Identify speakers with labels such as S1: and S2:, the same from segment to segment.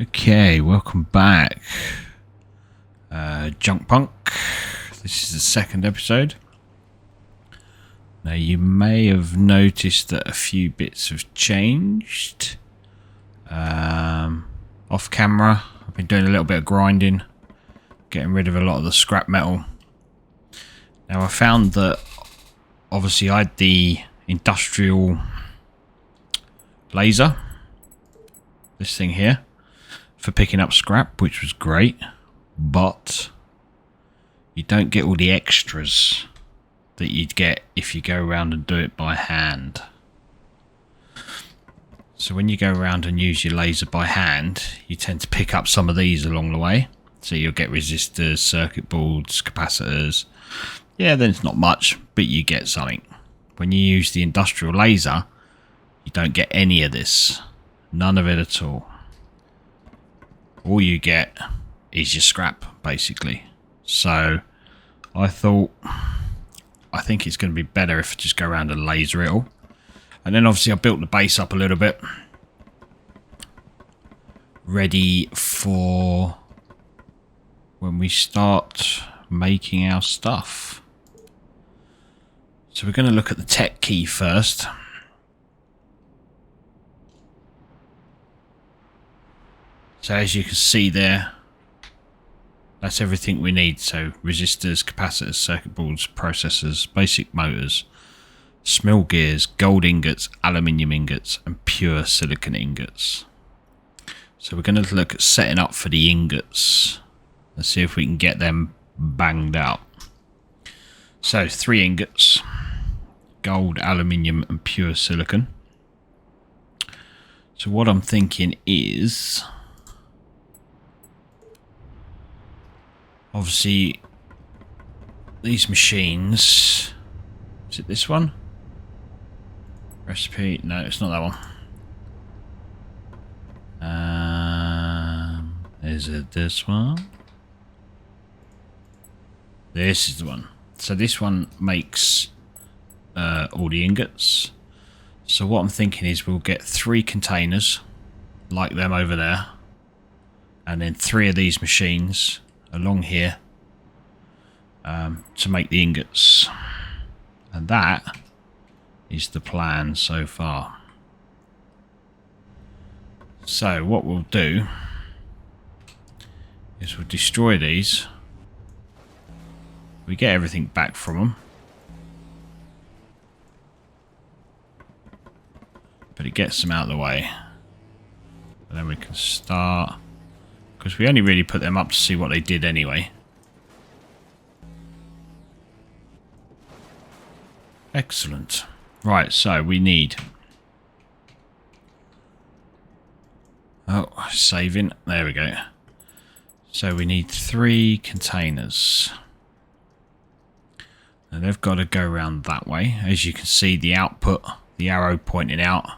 S1: Okay, welcome back. Junkpunk. This is the second episode. Now you may have noticed that a few bits have changed. Off camera, I've been doing a little bit of grinding, getting rid of a lot of the scrap metal. Now I found that obviously I had the industrial laser, this thing here, for picking up scrap, which was great, but you don't get all the extras that you'd get if you go around and do it by hand. So when you go around and use your laser by hand, you tend to pick up some of these along the way. So you'll get resistors, circuit boards, capacitors. Yeah, then it's not much, but you get something. When you use the industrial laser, you don't get any of this. None of it at all. All you get is your scrap, basically. So I think it's going to be better if I just go around and laser it all. And then obviously I built the base up a little bit, ready for when we start making our stuff. So we're going to look at the tech key first. So as you can see there, that's everything we need. So resistors, capacitors, circuit boards, processors, basic motors, small gears, gold ingots, aluminium ingots, and pure silicon ingots. So we're going to look at setting up for the ingots. Let's see if we can get them banged out. So 3 ingots, gold, aluminium, and pure silicon. So what I'm thinking is, obviously these machines, is it this one? Recipe, no, it's not that one. Is it this one? This is the one. So this one makes all the ingots. So what I'm thinking is we'll get 3 containers like them over there, and then 3 of these machines along here to make the ingots. And that is the plan so far. So what we'll do is we'll destroy these. We get everything back from them, but it gets them out of the way, and then we can start, because we only really put them up to see what they did anyway. Excellent. Right, so we need, saving, there we go. So we need 3 containers. And they've got to go around that way. As you can see, the output, the arrow pointing out,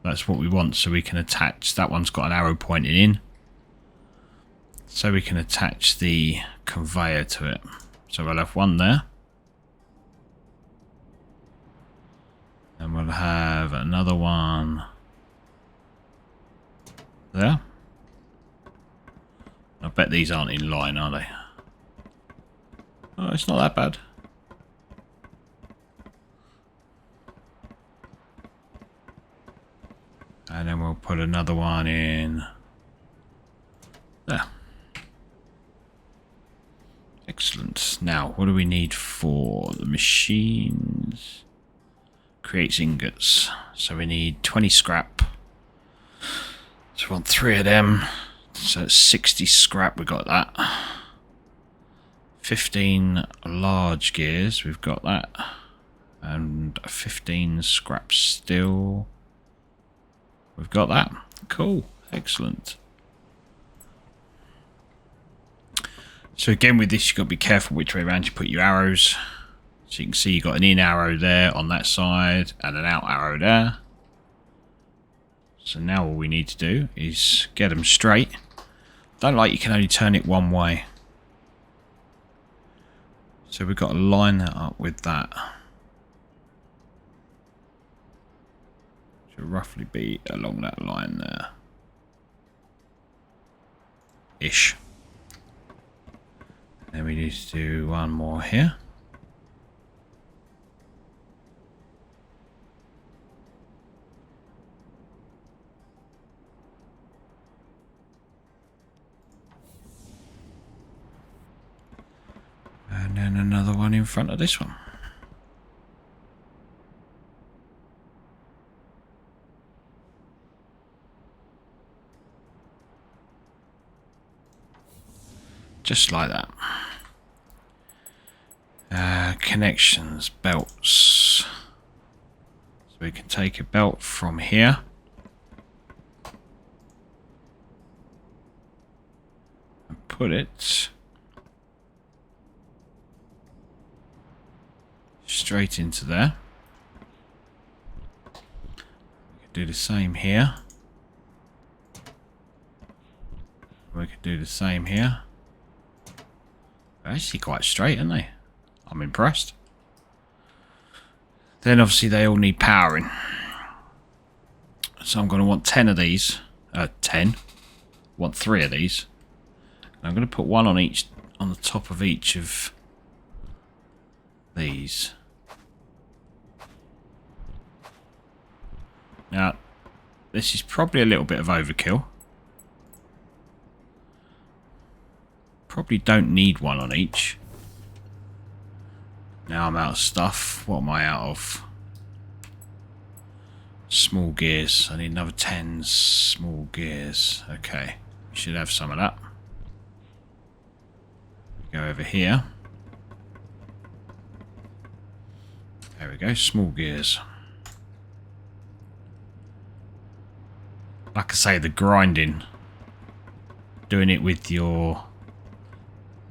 S1: that's what we want. So we can attach, that one's got an arrow pointing in, so we can attach the conveyor to it. So we'll have one there, and we'll have another one there. I bet these aren't in line, are they? Oh, it's not that bad. And then we'll put another one in there. Excellent. Now, what do we need for the machines? Creates ingots. So we need 20 scrap. So we want 3 of them. So it's 60 scrap, we got that. 15 large gears, we've got that. And 15 scrap steel, we've got that. Cool, excellent. So again with this, you've got to be careful which way around you put your arrows. So you can see you've got an in arrow there on that side and an out arrow there. So now all we need to do is get them straight. Don't like you can only turn it one way. So we've got to line that up with that. Should roughly be along that line there. Ish. Then we need to do one more here. And then another one in front of this one. Just like that. Connections, belts. So we can take a belt from here. And put it straight into there. We can do the same here. We can do the same here. They're actually quite straight, aren't they? I'm impressed. Then obviously they all need powering. So I'm going to want 10 of these. 10. Want 3 of these. And I'm going to put one on each, on the top of each of these. Now, this is probably a little bit of overkill. Probably don't need one on each. Now I'm out of stuff. What am I out of? Small gears. I need another 10 small gears. Okay. We should have some of that. Go over here. There we go. Small gears. Like I say, the grinding. Doing it with your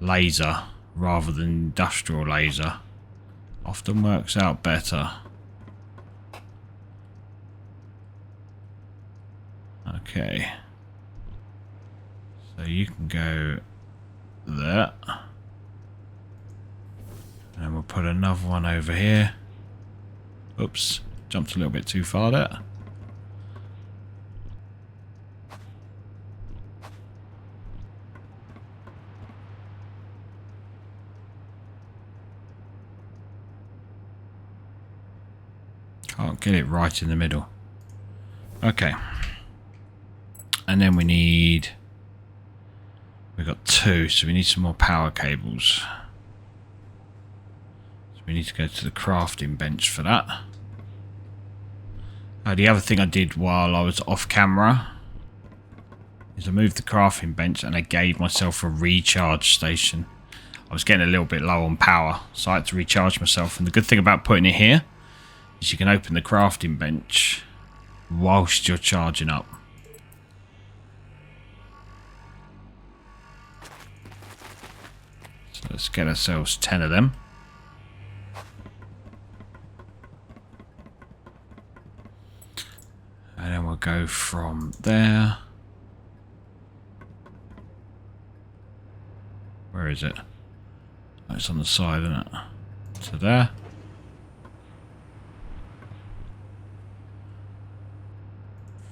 S1: laser rather than industrial laser often works out better. Okay, so you can go there, and we'll put another one over here. Oops, jumped a little bit too far there. Can't get it right in the middle. Okay. And then we've got 2, so we need some more power cables. So we need to go to the crafting bench for that. The other thing I did while I was off camera is I moved the crafting bench and I gave myself a recharge station. I was getting a little bit low on power, so I had to recharge myself. And the good thing about putting it here is you can open the crafting bench whilst you're charging up. So let's get ourselves 10 of them. And then we'll go from there. Where is it? Oh, it's on the side, isn't it? To there.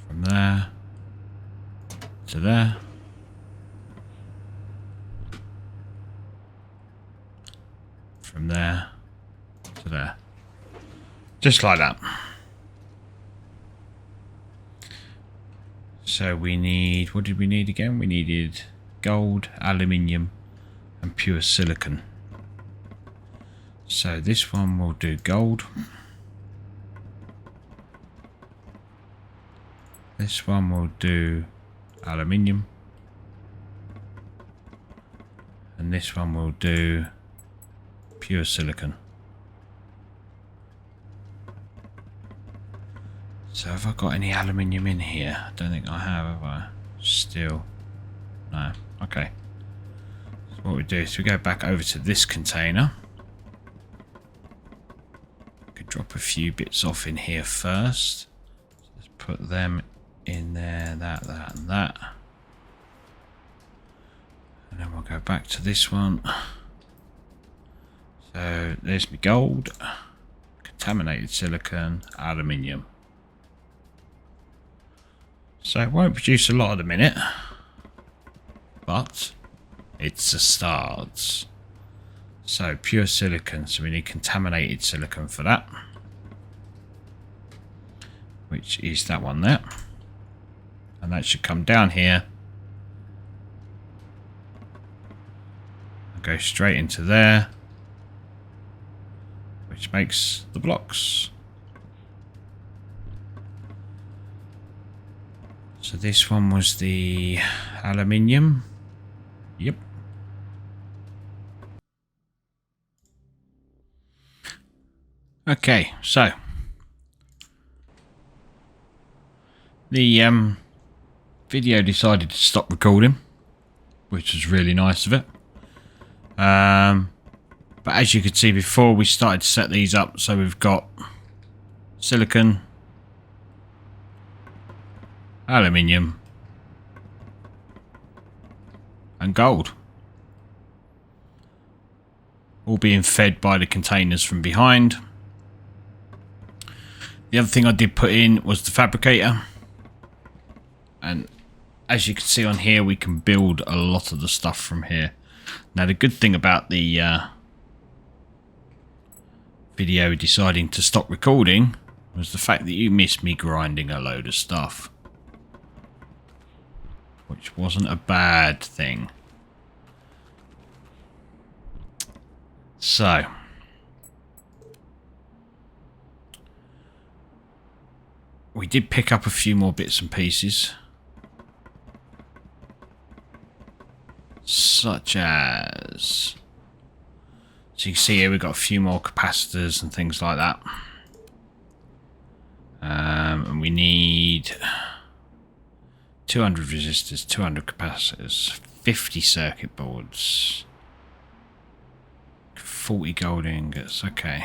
S1: From there to there. From there to there. Just like that. So we need, what did we need again? We needed gold, aluminium and pure silicon. So this one will do gold. This one will do aluminium. And this one will do pure silicon. So have I got any aluminium in here? I don't think I have I? Still. No. Okay. So what we do is we go back over to this container. We could drop a few bits off in here first. So let's put them in there, that, and that. And then we'll go back to this one. So there's my gold, contaminated silicon, aluminium. So it won't produce a lot at the minute, but it's a start. So pure silicon, so we need contaminated silicon for that, which is that one there, and that should come down here and go straight into there, which makes the blocks. So this one was the aluminium. Yep. Okay, so the video decided to stop recording, which was really nice of it. But as you could see before, we started to set these up. So we've got silicon, aluminium, and gold, all being fed by the containers from behind. The other thing I did put in was the fabricator, and as you can see on here, we can build a lot of the stuff from here. Now the good thing about the video deciding to stop recording was the fact that you missed me grinding a load of stuff, which wasn't a bad thing. So we did pick up a few more bits and pieces, such as, so you can see here we've got a few more capacitors and things like that, and we need 200 resistors, 200 capacitors, 50 circuit boards, 40 gold ingots. Okay.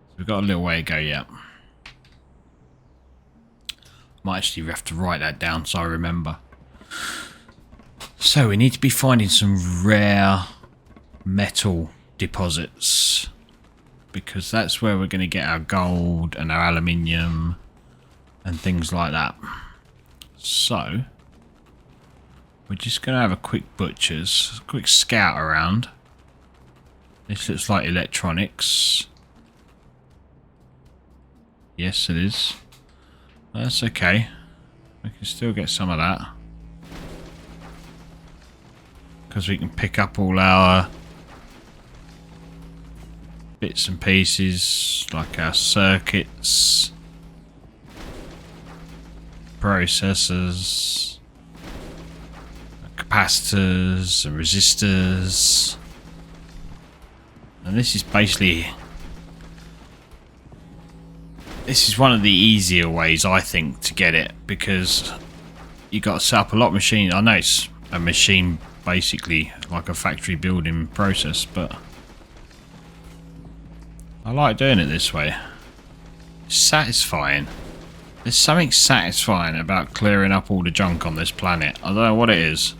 S1: So we've got a little way to go yet. Might actually have to write that down so I remember. So we need to be finding some rare metal deposits, because that's where we're going to get our gold and our aluminium and things like that. So we're just going to have a quick butcher's, a quick scout around. This looks like electronics. Yes, it is. That's okay. We can still get some of that, because we can pick up all our bits and pieces, like our circuits, processors, capacitors and resistors. And this is basically, this is one of the easier ways, I think, to get it, because you got to set up a lot of machines. I know it's a machine basically like a factory building process, but I like doing it this way. It's satisfying. There's something satisfying about clearing up all the junk on this planet. I don't know what it is.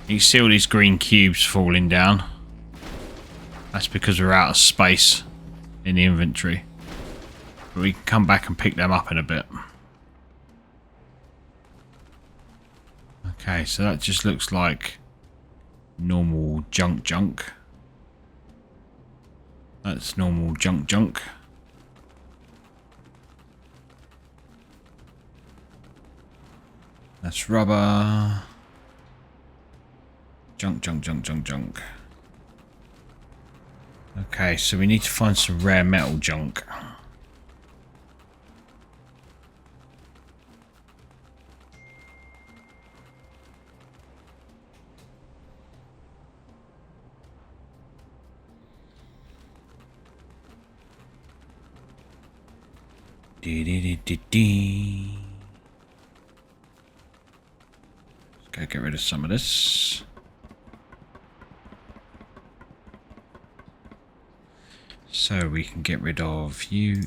S1: You can see all these green cubes falling down. That's because we're out of space in the inventory. But we can come back and pick them up in a bit. Okay, so that just looks like normal junk. That's normal junk. That's rubber. Junk. Okay, so we need to find some rare metal junk. Let's go get rid of some of this. So we can get rid of you,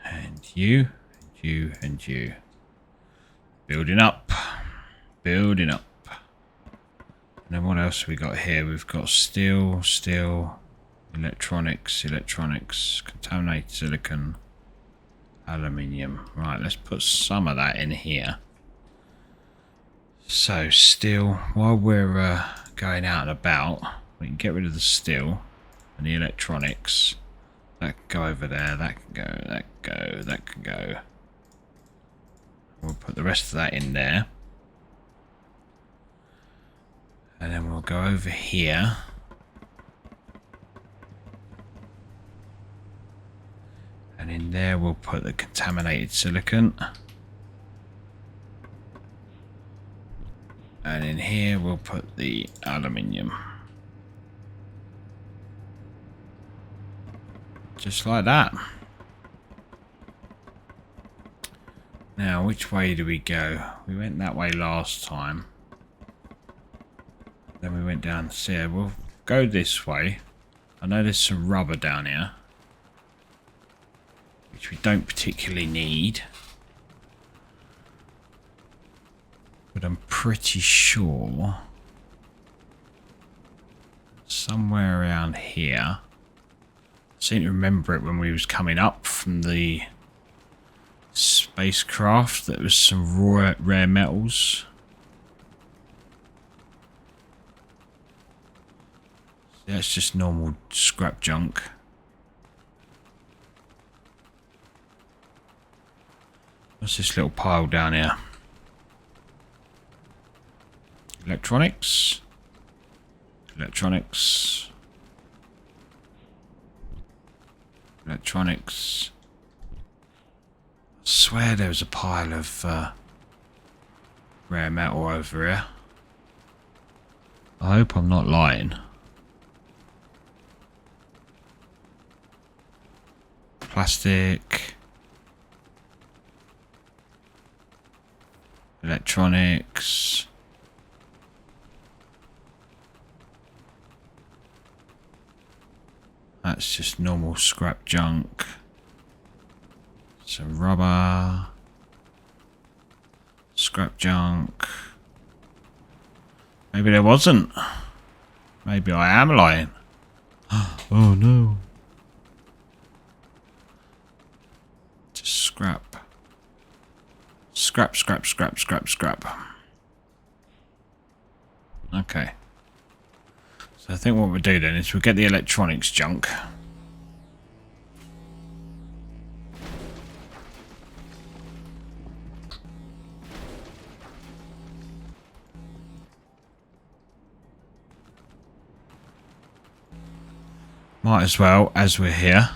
S1: and you, and you. Building up. Building up. And then what else have we got here? We've got steel, electronics, contaminated silicon, aluminium. Right, let's put some of that in here. So steel, while we're going out and about, we can get rid of the steel and the electronics. That can go over there, that can go, that can go, that can go. We'll put the rest of that in there. And then we'll go over here. And in there we'll put the contaminated silicon. And in here we'll put the aluminium. Just like that. Now, which way do we go? We went that way last time. Then we went down here. We'll go this way. I know there's some rubber down here, which we don't particularly need. But I'm pretty sure somewhere around here. I seem to remember it when we was coming up from the spacecraft. That was some rare metals. That's just normal scrap junk. What's this little pile down here? Electronics. Electronics. Electronics. I swear there was a pile of rare metal over here. I hope I'm not lying. Plastic. Electronics. That's just normal scrap junk. Some rubber. Scrap junk. Maybe there wasn't. Maybe I am lying. Oh no. Just scrap. Scrap, scrap, scrap, scrap, scrap. Okay. So I think what we'll do then is we'll get the electronics junk. Might as well, as we're here.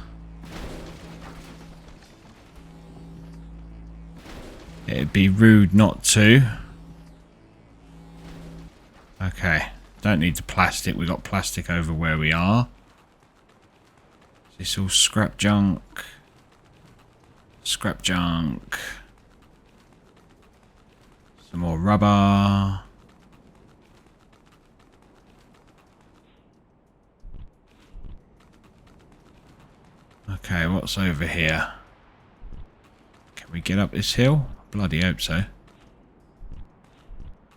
S1: It'd be rude not to. Okay. Don't need the plastic. We've got plastic over where we are. Is this all scrap junk? Scrap junk. Some more rubber. Okay, what's over here? Can we get up this hill? Bloody hope so.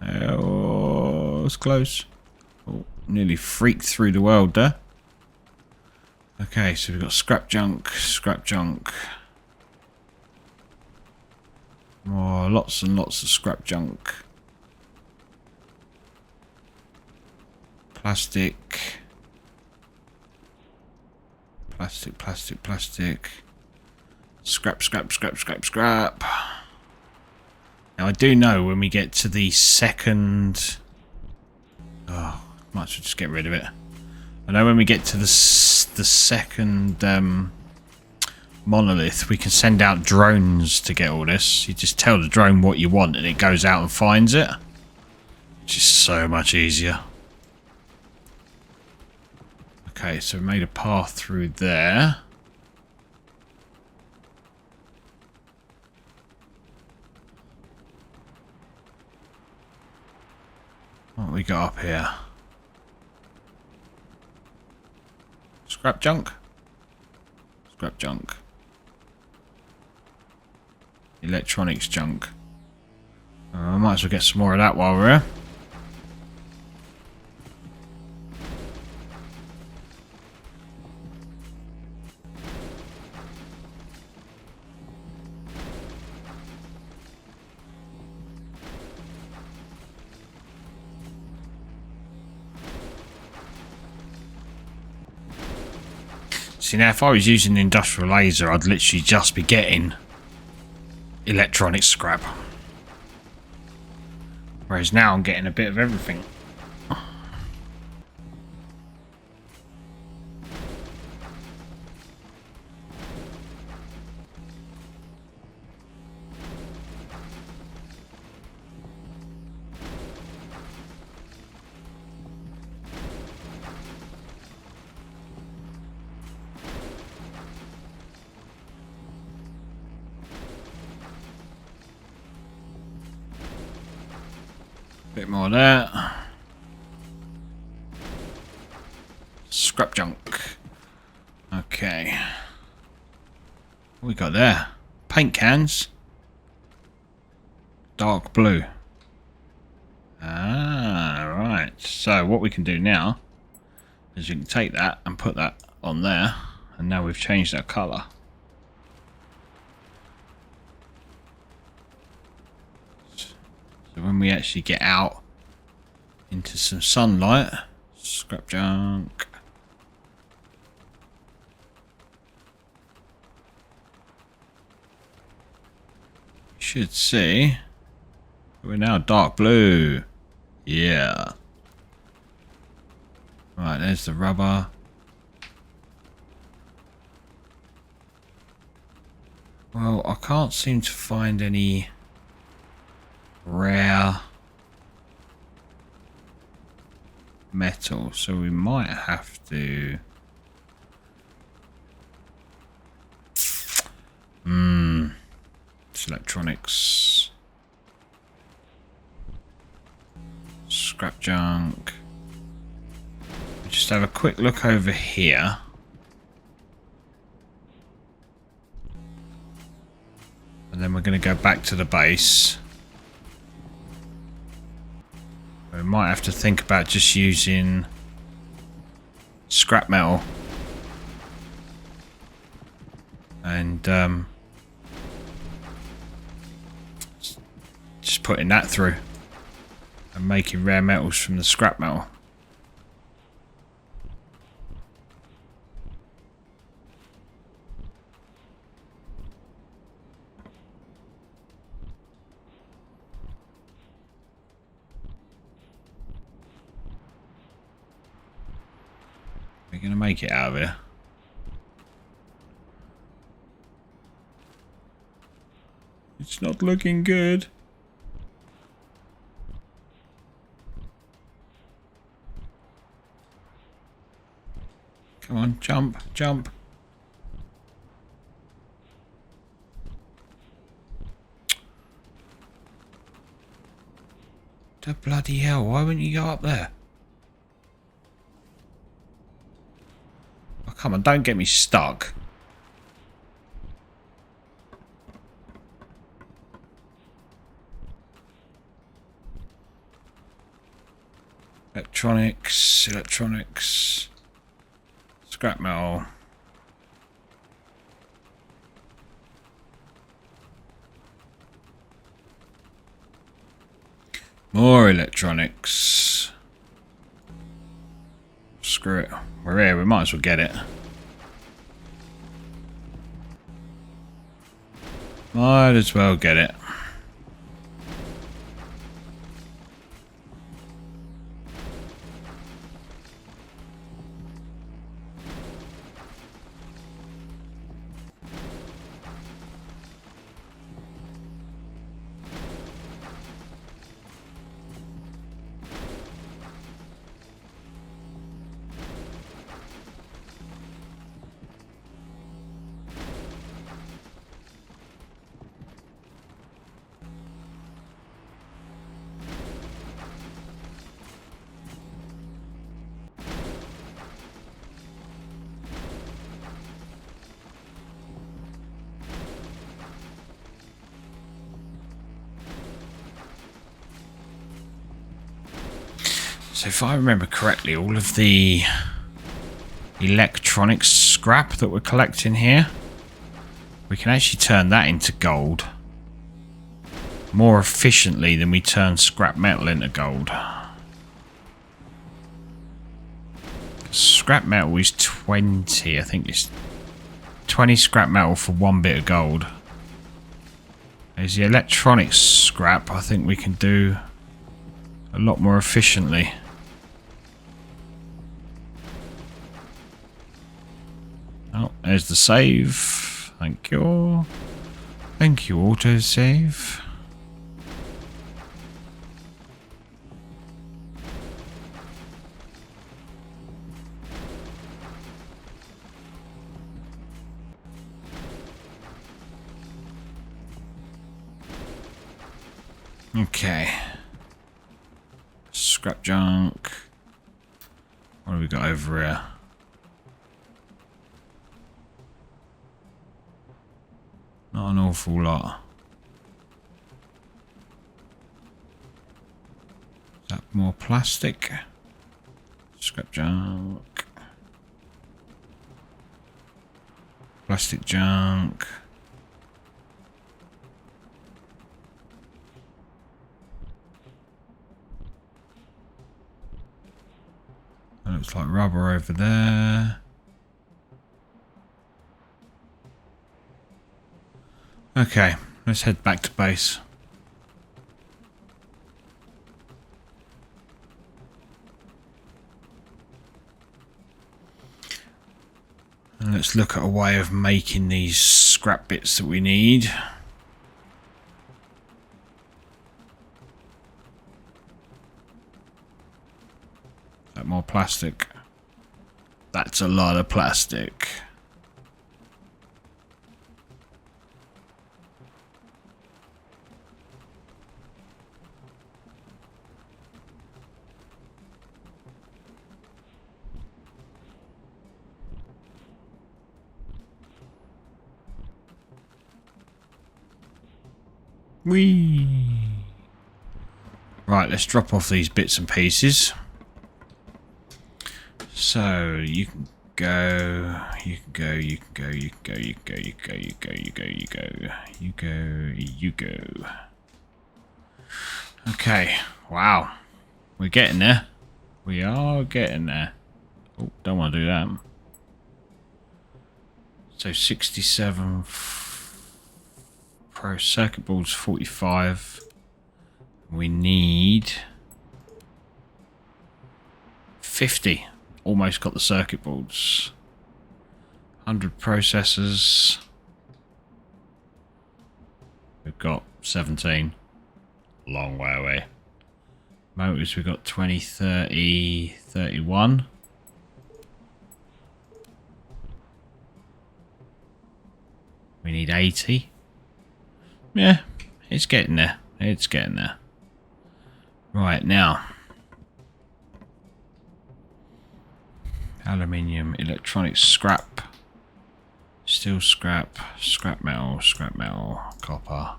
S1: Oh, it's close. Oh, nearly freaked through the world there. Okay, so we've got scrap junk, scrap junk. More, lots and lots of scrap junk. Plastic. Plastic, plastic, plastic. Scrap, scrap, scrap, scrap, scrap. Now I do know when we get to the second... Oh, might as well just get rid of it. I know when we get to the second monolith, we can send out drones to get all this. You just tell the drone what you want and it goes out and finds it. Which is so much easier. Okay, so we made a path through there. What we got up here? Scrap junk? Scrap junk. Electronics junk. I might as well get some more of that while we're here. See, now if I was using the industrial laser, I'd literally just be getting electronic scrap. Whereas now I'm getting a bit of everything. Bit more of that. Scrap junk. Okay. What we got there? Paint cans. Dark blue. Ah, right. So what we can do now is we can take that and put that on there, and now we've changed our colour. So when we actually get out into some sunlight, scrap junk. You should see we're now dark blue. Yeah. Right, there's the rubber. Well, I can't seem to find any rare metal, so we might have to it's electronics, scrap junk. Just have a quick look over here. And then we're going to go back to the base. We might have to think about just using scrap metal and just putting that through and making rare metals from the scrap metal. We're going to make it out of here. It's not looking good. Come on, jump, jump. The bloody hell, why wouldn't you go up there? Oh, come on, don't get me stuck. Electronics, scrap metal. More electronics. Screw it. We're here, we might as well get it. Might as well get it. So if I remember correctly, all of the electronics scrap that we're collecting here, we can actually turn that into gold more efficiently than we turn scrap metal into gold. Scrap metal is 20, I think it's 20 scrap metal for 1 bit of gold. There's the electronics scrap, I think we can do a lot more efficiently. Oh, there's the save. Thank you. Thank you, autosave. Okay. Scrap junk. What have we got over here? Not an awful lot. Is that more plastic? Scrap junk. Plastic junk. That looks like rubber over there. Okay, let's head back to base. And let's look at a way of making these scrap bits that we need. Is that more plastic? That's a lot of plastic. Whee! Right, let's drop off these bits and pieces. So you can go, you can go, you can go, you can go, you can go, you can go, you can go, you go, you go, you go, you go. Okay, wow, we're getting there. We are getting there. Oh, don't want to do that. So 67 pro circuit boards, 45. We need 50. Almost got the circuit boards. 100 processors. We've got 17. Long way away. Motors, we've got 20, 30, 31. We need 80. Yeah, it's getting there. It's getting there. Right, now. Aluminium, electronics scrap. Steel scrap, scrap metal, copper,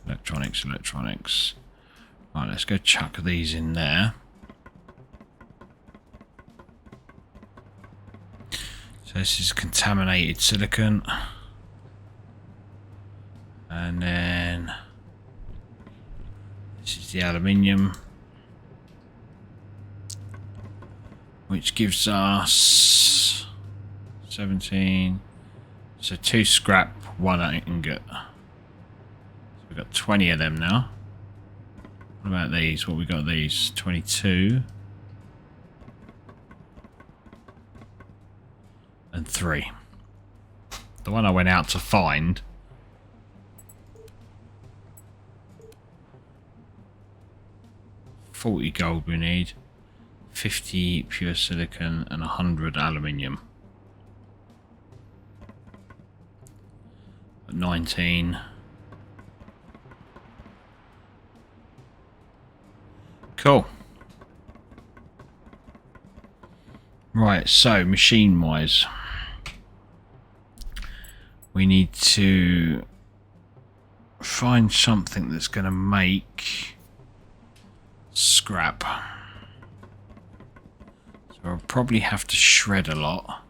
S1: electronics, electronics. Right, let's go chuck these in there. So this is contaminated silicon. And then this is the aluminium, which gives us 17. So 2 scrap, 1 ingot. So we've got 20 of them now. What about these? What we got these? 22. And 3. The one I went out to find. $40 gold we need. 50 pure silicon and 100 aluminium. 19. Cool. Right, so machine wise, we need to find something that's going to make scrap. probably have to shred a lot.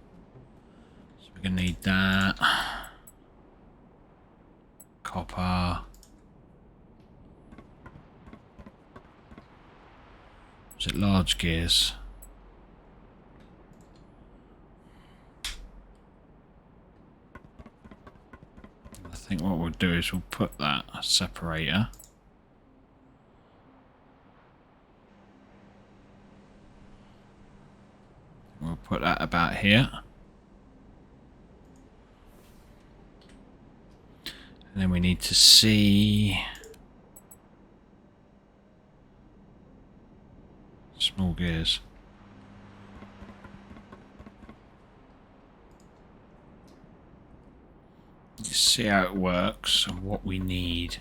S1: So we're going to need that. Copper. Is it large gears? I think what we'll do is we'll put that separator. We'll put that about here. And then we need to see small gears. Let's see how it works and what we need.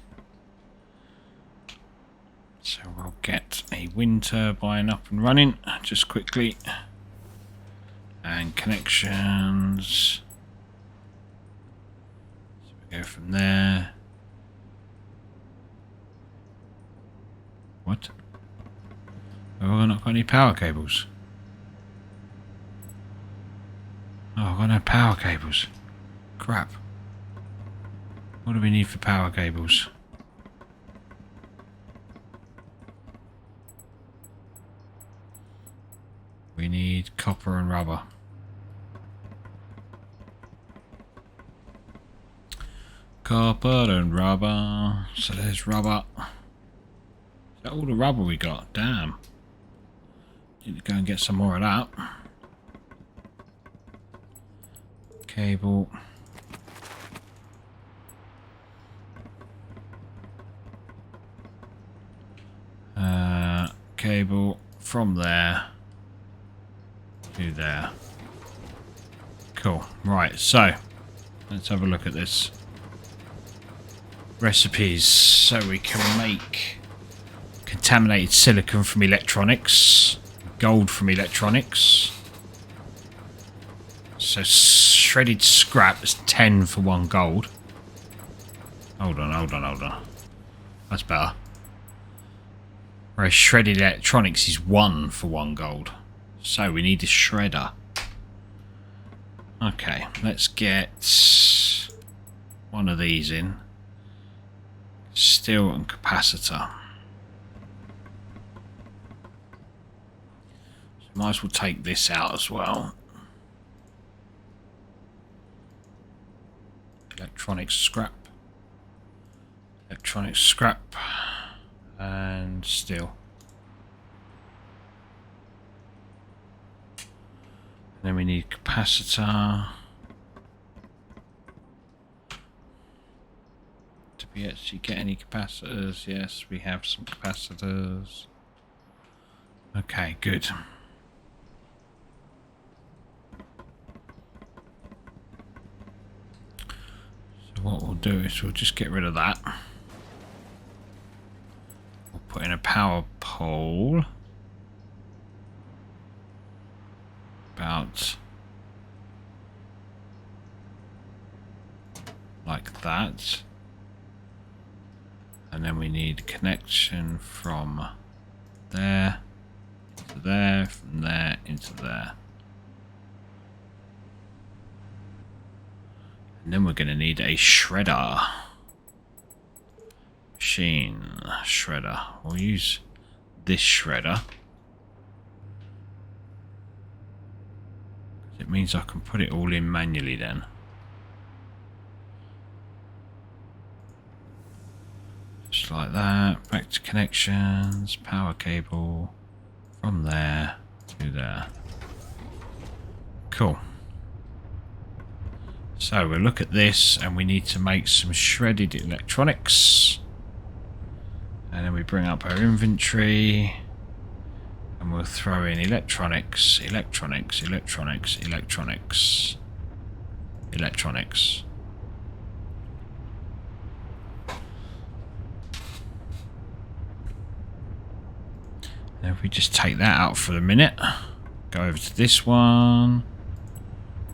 S1: So we'll get a wind turbine up and running just quickly. And connections. So we go from there. What? Oh, I've not got any power cables. Oh, I've got no power cables. Crap. What do we need for power cables? We need copper and rubber. Copper and rubber. So there's rubber. Is that all the rubber we got? Damn. Need to go and get some more of that. Cable. Cable from there to there. Cool. Right, so let's have a look at this. Recipes. So we can make contaminated silicon from electronics, gold from electronics. So shredded scrap is 10 for 1 gold. Hold on. That's better. Whereas shredded electronics is 1 for 1 gold. So we need a shredder. Okay, let's get one of these in. Steel and capacitor. So might as well take this out as well. Electronic scrap. Electronic scrap. And steel. And then we need capacitor. Did we actually get any capacitors? Yes, we have some capacitors. Okay, good. So what we'll do is we'll just get rid of that. We'll put in a power pole. About like that. And then we need connection from there to there, from there into there. And then we're going to need a shredder. Machine shredder. We'll use this shredder. It means I can put it all in manually then. Just like that. Back to connections. Power cable. From there to there. Cool. So we'll look at this and we need to make some shredded electronics. And then we bring up our inventory. And we'll throw in electronics, electronics, electronics, electronics, electronics. And if we just take that out for a minute, go over to this one,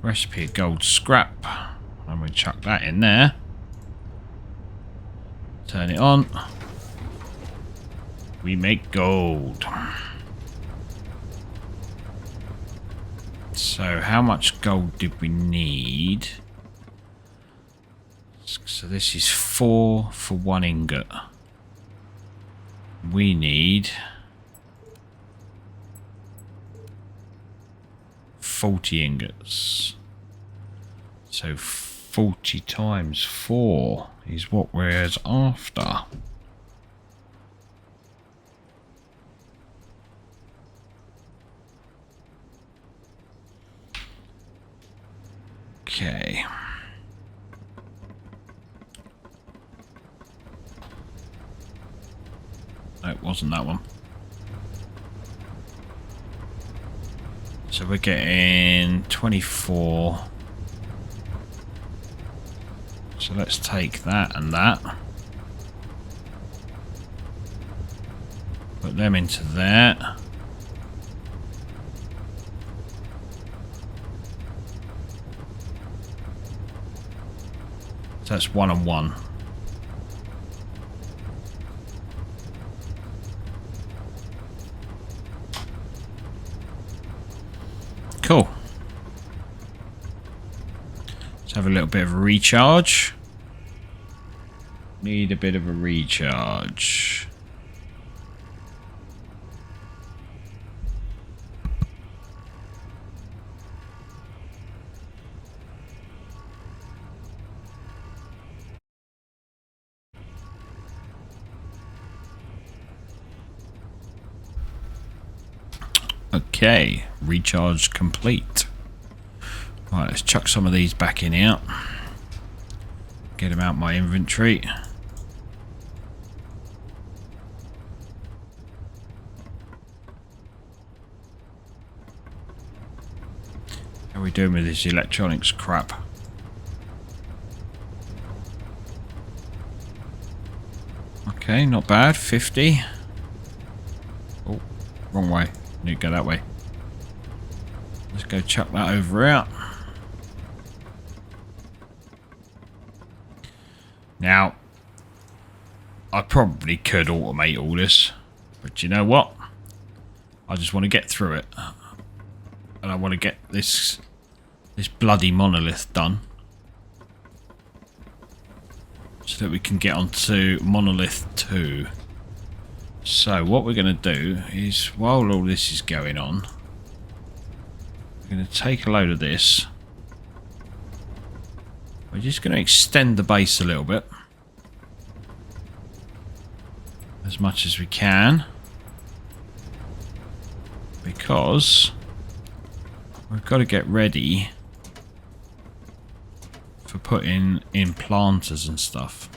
S1: recipe of gold scrap, and we chuck that in there. Turn it on. We make gold. So how much gold did we need? So this is 4 for 1 ingot. We need 40 ingots. So 40 times 4 is what we're after. Okay. No, it wasn't that one. So we're getting 24. So let's take that and that. Put them into there. So that's 1 and 1. Cool. Let's have a little bit of a recharge. Need a bit of a recharge. Okay, recharge complete. Right, let's chuck some of these back in here. Get them out my inventory. How are we doing with this electronics crap? Okay, not bad. 50. Oh, wrong way. Need to go that way. Let's go chuck that over out. Now, I probably could automate all this, but you know what? I just want to get through it, and I want to get this bloody monolith done, so that we can get onto monolith 2. So what we're going to do is, while all this is going on, we're going to take a load of this. We're just going to extend the base a little bit, as much as we can, because we've got to get ready for putting in planters and stuff.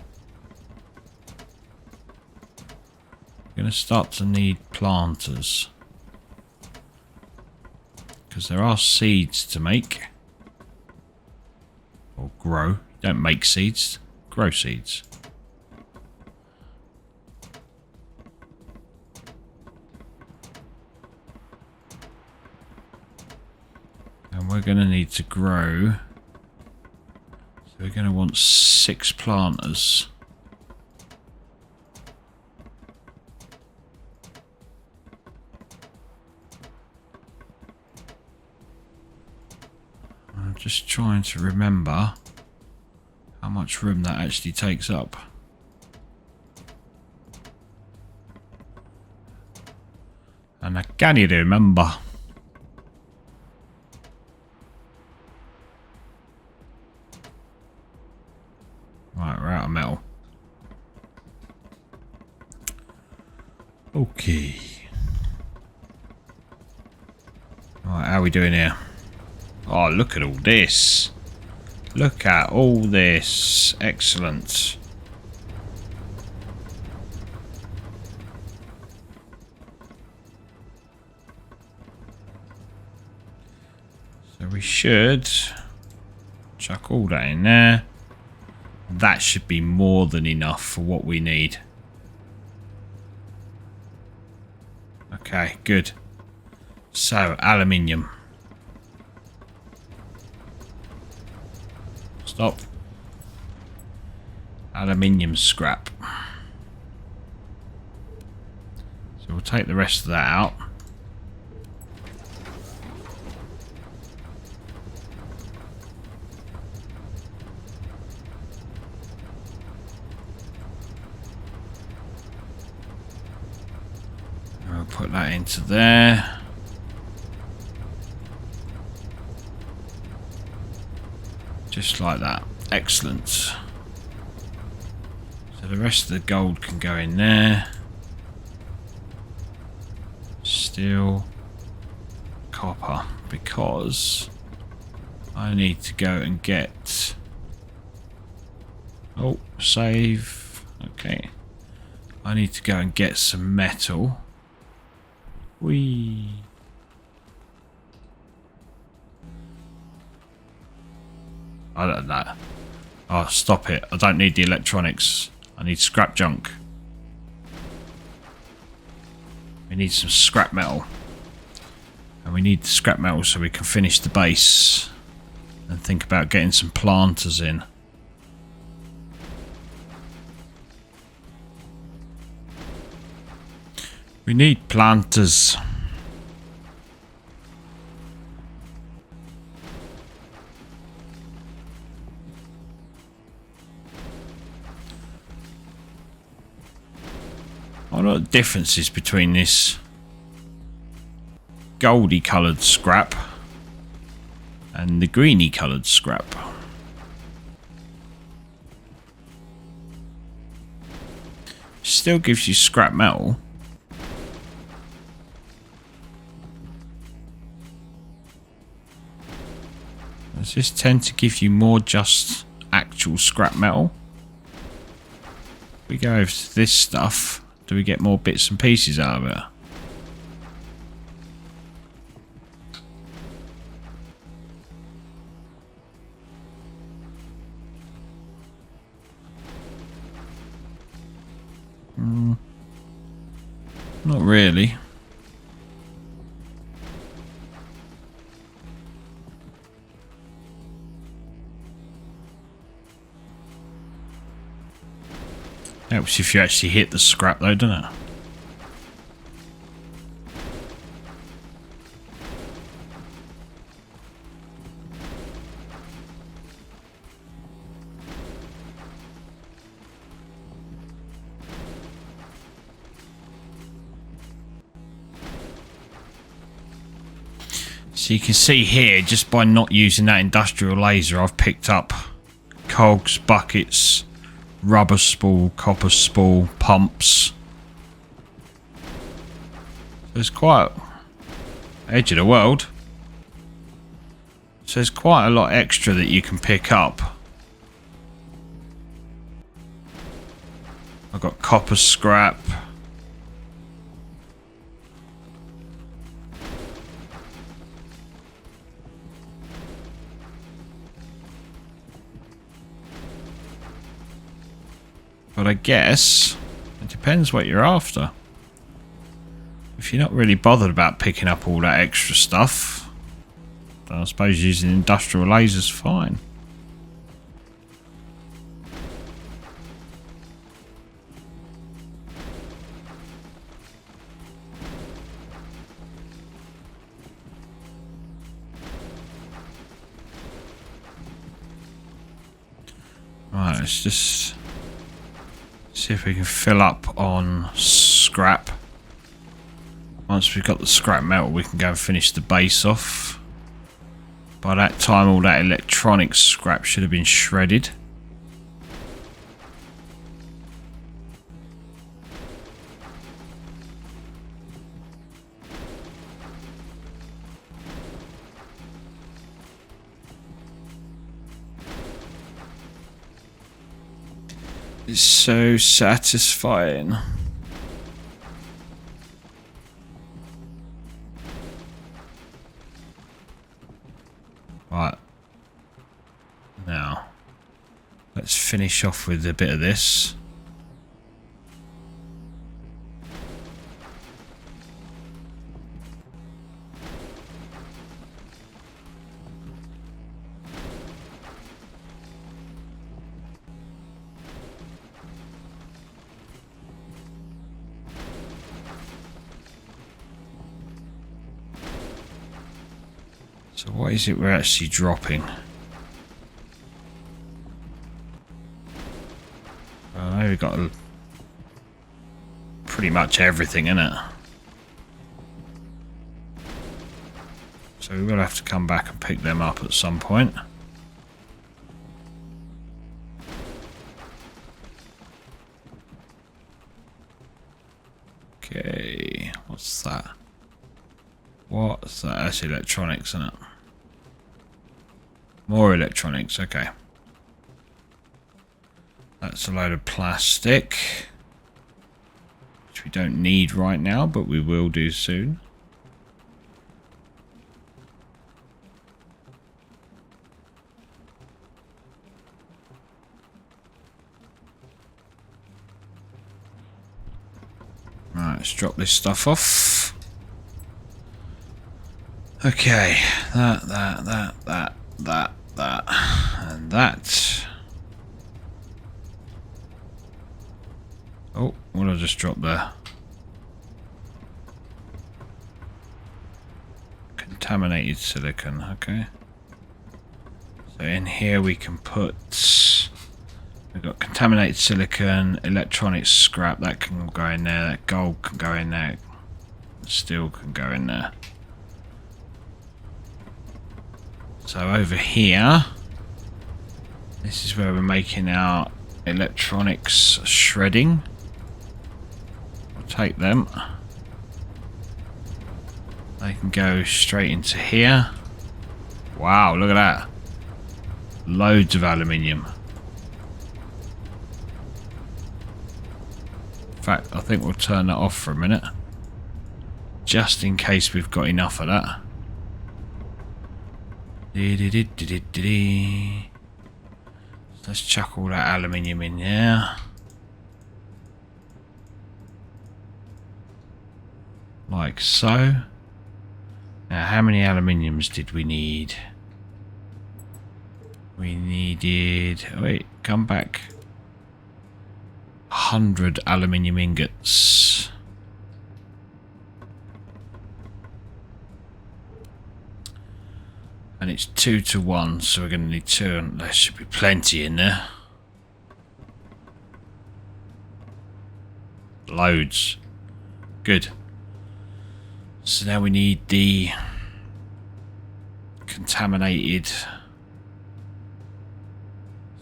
S1: We're going to start to need planters, because there are seeds to make or grow. Don't make seeds, grow seeds. And we're going to need to grow, so we're going to want 6 planters. I'm just trying to remember how much room that actually takes up. And I can't even remember. Right, we're out of metal. Okay. Right, how are we doing here? Oh, look at all this. Look at all this. Excellent. So we should chuck all that in there. That should be more than enough for what we need. Okay, good. So, aluminium. Stop. Aluminium scrap. So we'll take the rest of that out. put that into there. Just like that. Excellent. So the rest of the gold can go in there. Steel, copper, because I need to go and get... Oh, save. Okay. I need to go and get some metal. Whee. I don't know. Oh, stop it. I don't need the electronics. I need scrap junk. We need some scrap metal. And we need the scrap metal so we can finish the base. And think about getting some planters in. We need planters. I wonder what the difference is between this goldy coloured scrap and the greeny coloured scrap. Still gives you scrap metal. Does this tend to give you more just actual scrap metal? If we go over to this stuff, do we get more bits and pieces out of it? Not really. Helps if you actually hit the scrap though, doesn't it? So you can see here, just by not using that industrial laser, I've picked up cogs, buckets, rubber spool, copper spool, pumps. So it's quite edge of the world. So there's quite a lot extra that you can pick up. I've got copper scrap. But I guess it depends what you're after. If you're not really bothered about picking up all that extra stuff, then I suppose using industrial lasers fine. Right, let's just see if we can fill up on scrap. Once we've got the scrap metal, we can go and finish the base off. By that time, all that electronic scrap should have been shredded. It's so satisfying. Right. Now, let's finish off with a bit of this. So what is it we're actually dropping? I know we've got pretty much everything in it. So we will have to come back and pick them up at some point. Okay, what's that? What's that? That's electronics, isn't it? More electronics, okay. That's a load of plastic, which we don't need right now, but we will do soon. Right, let's drop this stuff off. Okay, that, and that. Oh, what did I just drop there? Contaminated silicon, okay. So in here we can put... We've got contaminated silicon, electronics scrap, that can go in there, that gold can go in there, steel can go in there. So over here, this is where we're making our electronics shredding. We'll take them. They can go straight into here. Wow, look at that. Loads of aluminium. In fact, I think we'll turn that off for a minute. Just in case we've got enough of that. Let's chuck all that aluminium in there. Like so. Now, how many aluminiums did we need? We needed... Wait, come back. 100 aluminium ingots. And it's 2 to 1, so we're going to need 2, and there should be plenty in there. Loads. Good. So now we need the contaminated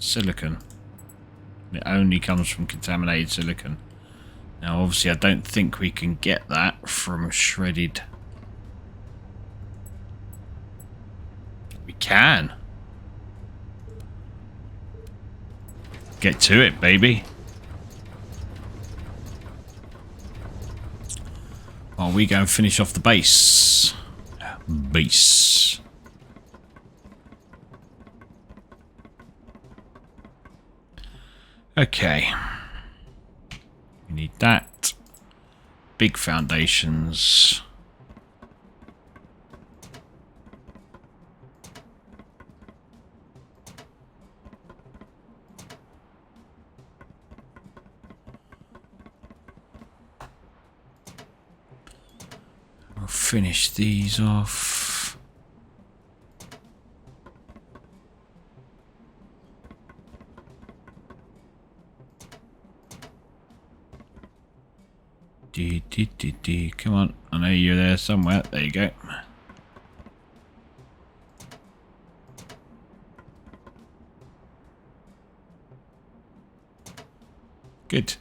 S1: silicon. It only comes from contaminated silicon. Now obviously I don't think we can get that from shredded. We can. Get to it, baby. While we go and finish off the base. Base. Okay. We need that. Big foundations. We'll finish these off. Come on, I know you're there somewhere. There you go. Good.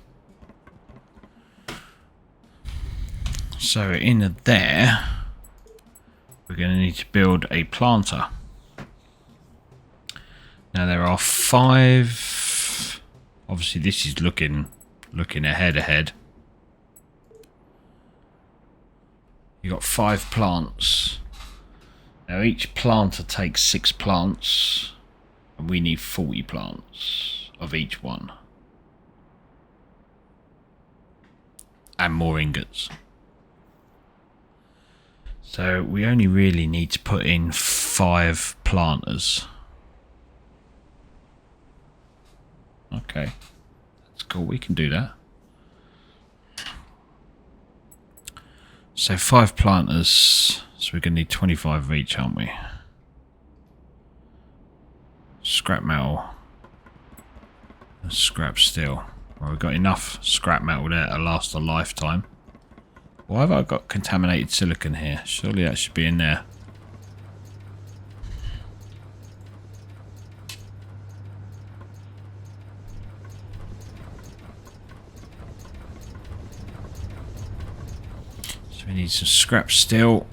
S1: So in there, we're going to need to build a planter. Now there are 5. Obviously, this is looking ahead. You've got 5 plants. Now each planter takes 6 plants, and we need 40 plants of each one. And more ingots. So we only really need to put in 5 planters. Okay, that's cool, we can do that. So 5 planters, so we're going to need 25 of each, aren't we? Scrap metal. And scrap steel. Well, we've got enough scrap metal there to last a lifetime. Why have I got contaminated silicon here? Surely that should be in there. So we need some scrap steel.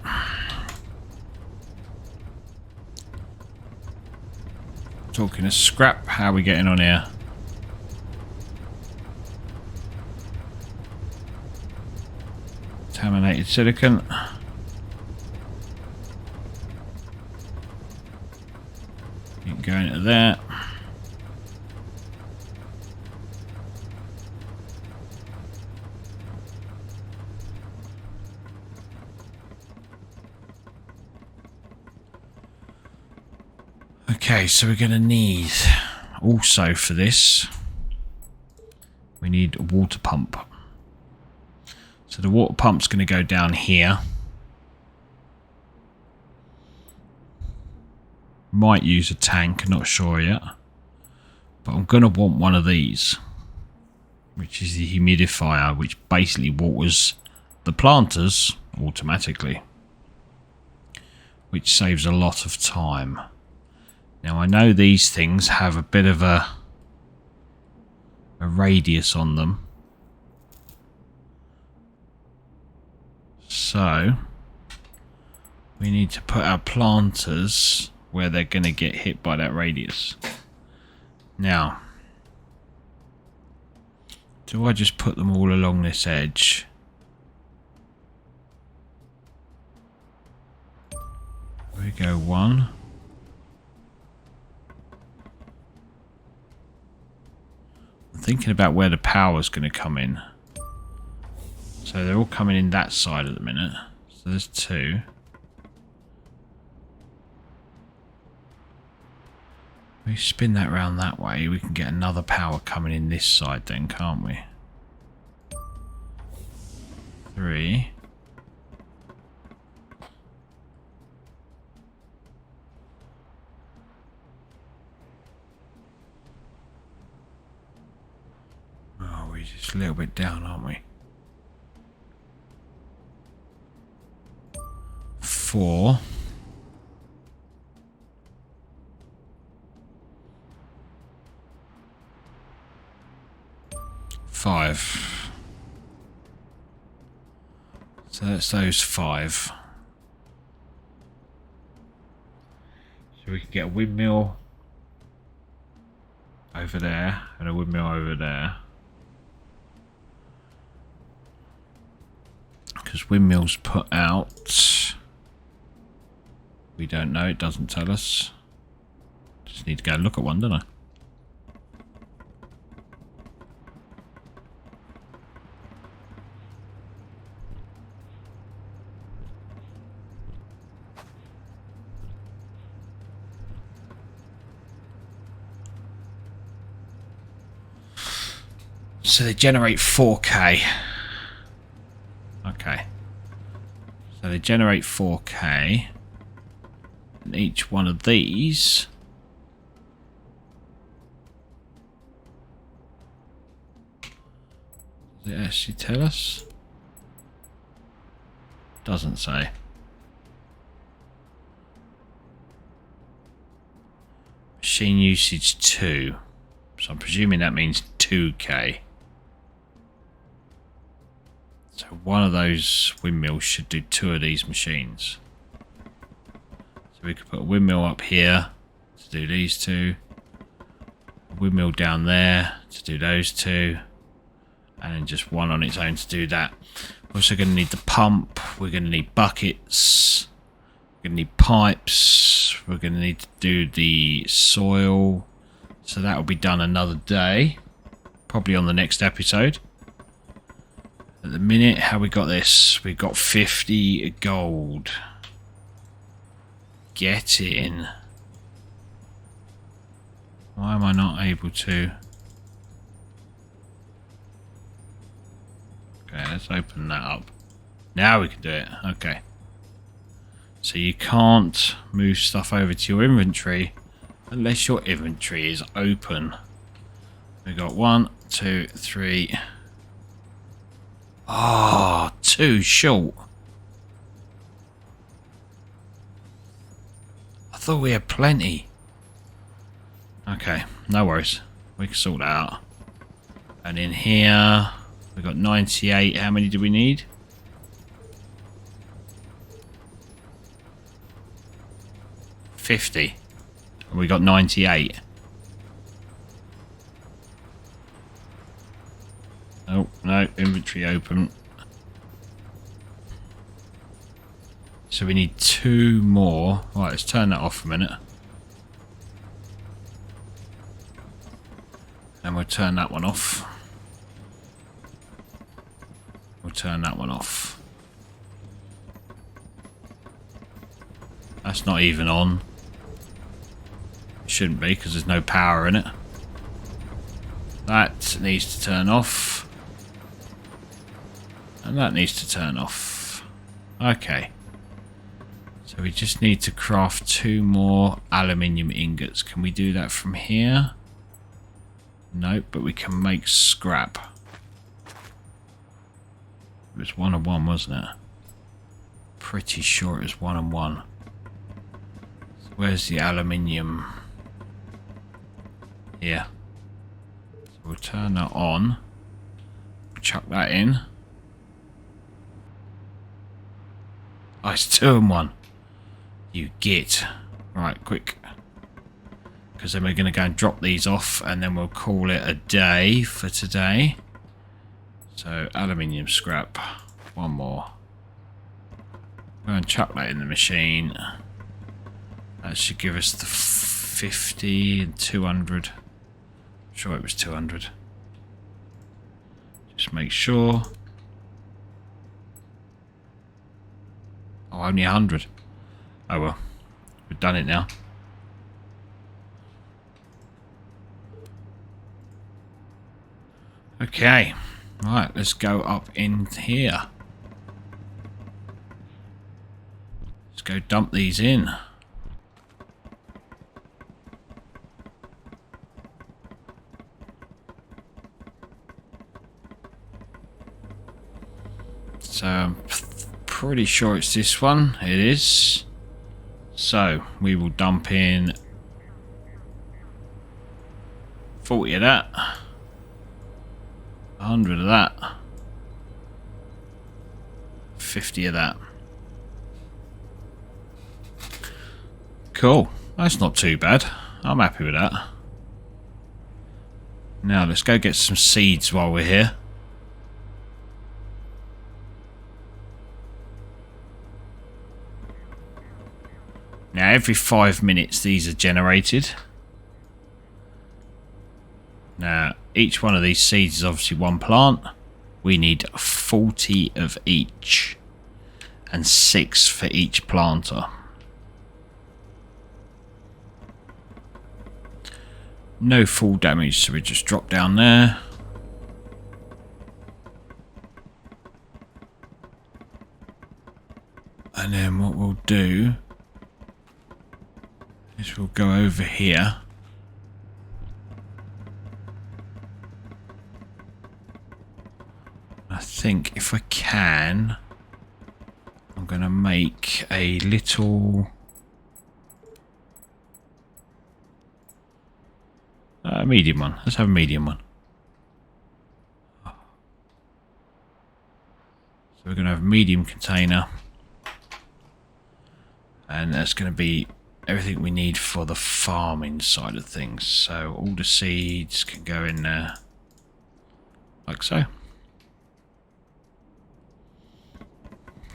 S1: Talking of scrap, how are we getting on here? Contaminated silicon. You can go into there. Okay, so we're going to need, also for this, we need a water pump. So the water pump's going to go down here. Might use a tank, not sure yet. But I'm going to want one of these, which is the humidifier, which basically waters the planters automatically, which saves a lot of time. Now I know these things have a bit of a radius on them. So we need to put our planters where they're going to get hit by that radius. Now, do I just put them all along this edge? There we go, one. I'm thinking about where the power's going to come in. So they're all coming in that side at the minute. So there's two. We spin that round that way, we can get another power coming in this side then, can't we? Three. Oh, we're just a little bit down, aren't we? Four. Five. So that's those five. So we can get a windmill over there and a windmill over there. Because windmills put out, we don't know, it doesn't tell us. Just need to go look at one, don't I? So they generate 4K. Okay. So they generate 4K. And each one of these does it actually tell us? Doesn't say. Machine usage 2. So I'm presuming that means 2K. So one of those windmills should do 2 of these machines. So we could put a windmill up here to do these 2. A windmill down there to do those 2. And then just one on its own to do that. We're also going to need the pump. We're going to need buckets. We're going to need pipes. We're going to need to do the soil. So that will be done another day. Probably on the next episode. At the minute, how we got this? We got 50 gold. Get in. Why am I not able to? Okay, let's open that up. Now we can do it. Okay. So you can't move stuff over to your inventory unless your inventory is open. We got 1, 2, 3. Oh, 2 short. I thought we had plenty. Okay, no worries. We can sort that out. And in here, we got 98. How many do we need? 50. And we got 98. Oh, no, inventory open. So we need 2 more. Right, let's turn that off a minute. And we'll turn that one off. We'll turn that one off. That's not even on. It shouldn't be because there's no power in it. That needs to turn off. And that needs to turn off. Okay. So we just need to craft 2 more aluminium ingots. Can we do that from here? Nope, but we can make scrap. It was 1 and 1, wasn't it? Pretty sure it was 1 and 1. So where's the aluminium? Here. So we'll turn that on. Chuck that in. Oh, it's 2 and 1. You git. Right, quick. Because then we're going to go and drop these off and then we'll call it a day for today. So, aluminium scrap. 1 more. Go and chuck that in the machine. That should give us the 50 and 200. I'm sure it was 200. Just make sure. Oh, only 100. Oh well, we've done it now. Okay, right, let's go up in here. Let's go dump these in. So I'm pretty sure it's this one. It is. So we will dump in 40 of that, 100 of that, 50 of that. Cool. That's not too bad. I'm happy with that. Now let's go get some seeds while we're here. Now every 5 minutes these are generated. Now each one of these seeds is obviously 1 plant. We need 40 of each and 6 for each planter. No full damage, so we just drop down there. And then what we'll do is we'll go over here. I think if I can, I'm going to make a little medium one. Let's have a medium one. So we're going to have a medium container, and that's going to be everything we need for the farming side of things. So all the seeds can go in there like so.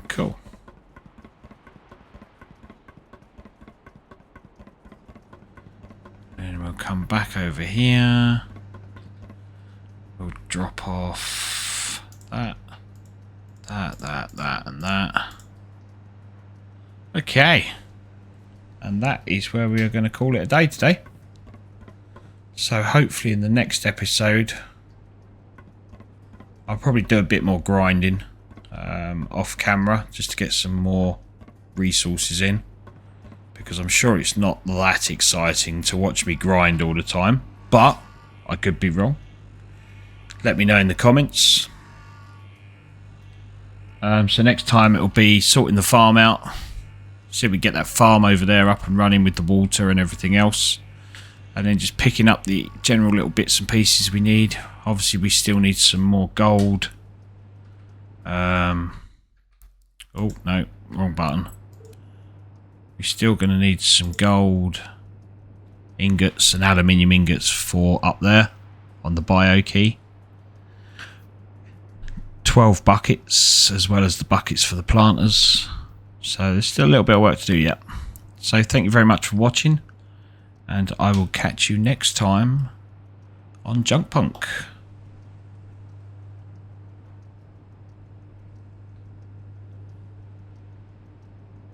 S1: Cool. And we'll come back over here. We'll drop off that, and that. Okay. And that is where we are going to call it a day today. So hopefully in the next episode, I'll probably do a bit more grinding off camera just to get some more resources in, because I'm sure it's not that exciting to watch me grind all the time, but I could be wrong. Let me know in the comments. So next time it'll be sorting the farm out. See if we get that farm over there up and running with the water and everything else. And then just picking up the general little bits and pieces we need. Obviously we still need some more gold. Oh no, wrong button. We're still going to need some gold ingots and aluminium ingots for up there on the bio key. 12 buckets as well as the buckets for the planters. So there's still a little bit of work to do yet. So thank you very much for watching, and I will catch you next time on Junkpunk.